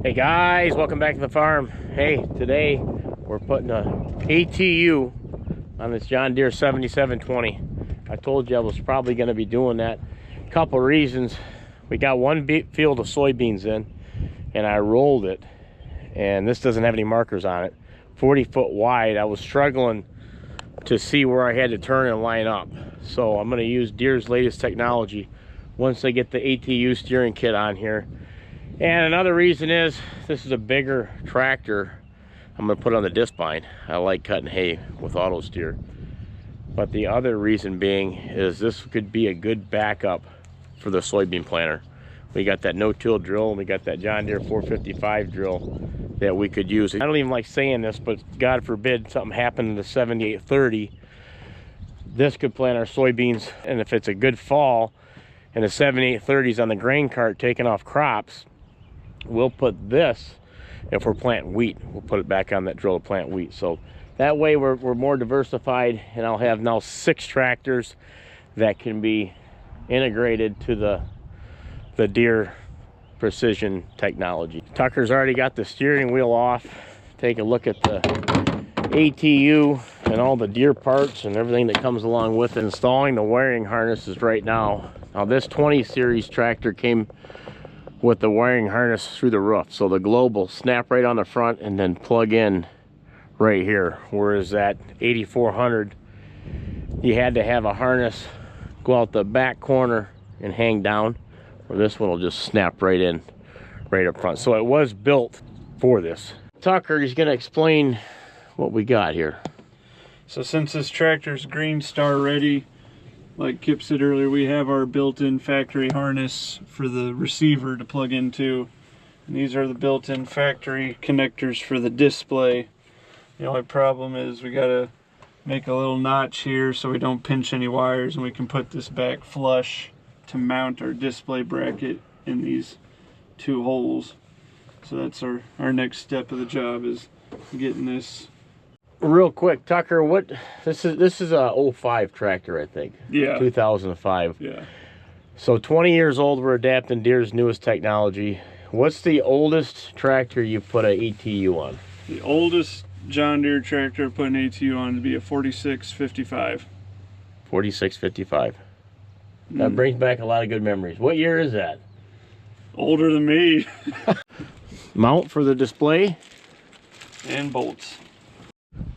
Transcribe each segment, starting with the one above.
Hey guys, welcome back to the farm. Hey, today we're putting a ATU on this John Deere 7720. I told you I was probably going to be doing that. Couple reasons. We got one field of soybeans in and I rolled it, and this doesn't have any markers on it. 40 foot wide. I was struggling to see where I had to turn and line up. So I'm going to use Deere's latest technology once they get the ATU steering kit on here. And another reason is this is a bigger tractor. I'm going to put on the disc bind. I like cutting hay with auto steer. But the other reason being is this could be a good backup for the soybean planter. We got that no-till drill and we got that John Deere 455 drill that we could use. I don't even like saying this, but God forbid something happened in the 7830. This could plant our soybeans, and if it's a good fall and the 7830's on the grain cart taking off crops, we'll put this, if we're planting wheat, we'll put it back on that drill to plant wheat. So that way we're more diversified, and I'll have now 6 tractors that can be integrated to the Deere precision technology. Tucker's already got the steering wheel off. Take a look at the ATU and all the Deere parts and everything that comes along with it. Installing the wiring harnesses right now. Now this 20 series tractor came with the wiring harness through the roof, so the globe will snap right on the front and then plug in right here, whereas that 8400 you had to have a harness go out the back corner and hang down, or this one will just snap right in right up front. So it was built for this. Tucker is going to explain what we got here. So since this tractor's Green Star ready, like Kip said earlier, we have our built-in factory harness for the receiver to plug into. And these are the built-in factory connectors for the display. The only problem is we gotta make a little notch here so we don't pinch any wires, and we can put this back flush to mount our display bracket in these 2 holes. So that's our next step of the job, is getting this. Real quick, Tucker, what this is a 05 tractor, I think. Yeah. 2005. Yeah. So 20 years old, we're adapting Deere's newest technology. What's the oldest tractor you put an ATU on? The oldest John Deere tractor put an ATU on to be a 4655. 4655. That brings back a lot of good memories. What year is that? Older than me. Mount for the display. And bolts.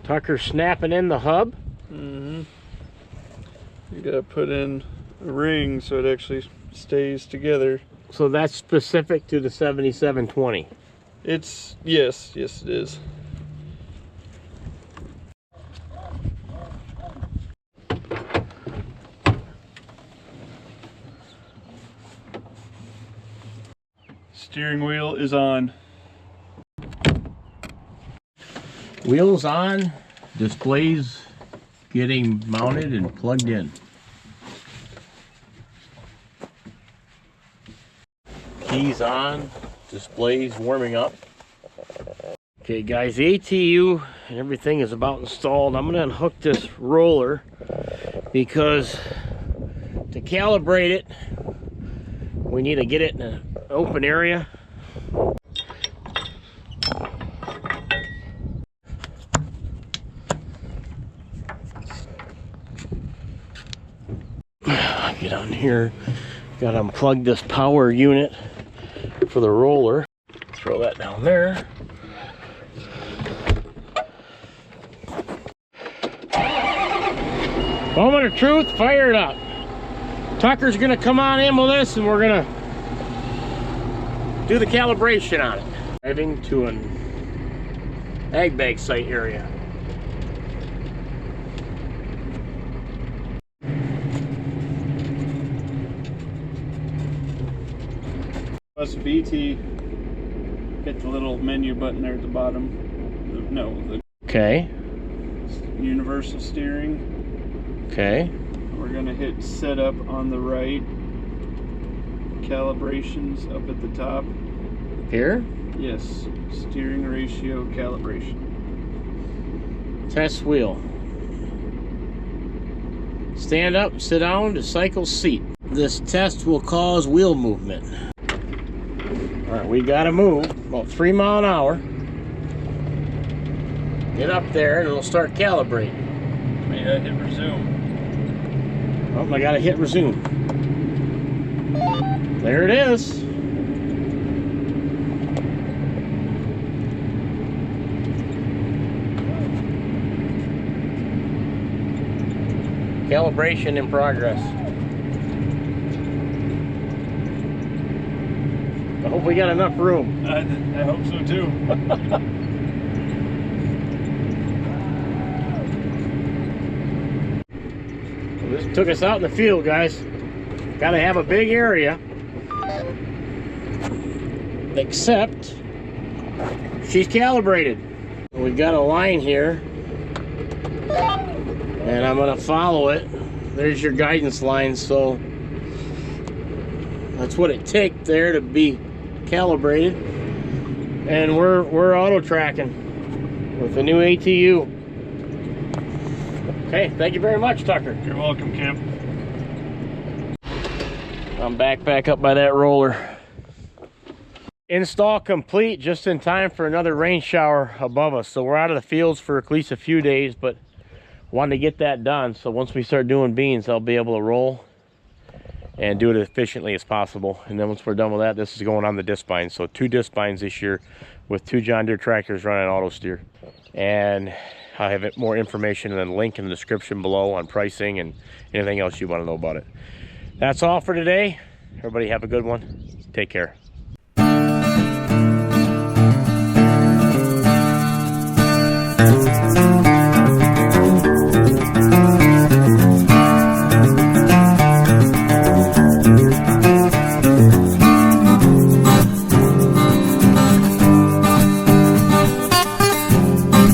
Tucker snapping in the hub. You gotta put in a ring so it actually stays together. So that's specific to the 7720. It's, yes it is. Steering wheel is on. Wheels on, displays getting mounted and plugged in. Keys on, displays warming up. Okay guys, the ATU and everything is about installed. I'm going to unhook this roller because to calibrate it, we need to get it in an open area. Get on here, got to unplug this power unit for the roller. Throw that down there. Moment of truth, fire it up. Tucker's gonna come on in with this and we're gonna do the calibration on it. Driving to an ag bag site area. Plus BT, hit the little menu button there at the bottom. No, the Okay. universal steering. Okay. We're gonna hit setup on the right. Calibrations up at the top. Here? Yes, steering ratio calibration. Test wheel. Stand up, sit down to cycle seat. This test will cause wheel movement. right, we gotta move about 3 miles an hour. Get up there and it'll start calibrating. Yeah, hit resume. Oh, I gotta hit resume. There it is. Calibration in progress. I hope we got enough room. I hope so too. Well, this took us out in the field, guys. Gotta have a big area. Except she's calibrated. We've got a line here. And I'm gonna follow it. There's your guidance line, so that's what it takes there to be calibrated. And we're auto tracking with the new ATU. Okay, thank you very much, Tucker. You're welcome, Kip. I'm back up by that roller. Install complete, just in time for another rain shower above us. So we're out of the fields for at least a few days, but wanted to get that done, so once we start doing beans, I'll be able to roll and do it as efficiently as possible. And then once we're done with that, this is going on the disc bines. So 2 disc bines this year with 2 John Deere tractors running auto steer. And I have more information and a link in the description below on pricing and anything else you want to know about it. That's all for today. Everybody have a good one. Take care.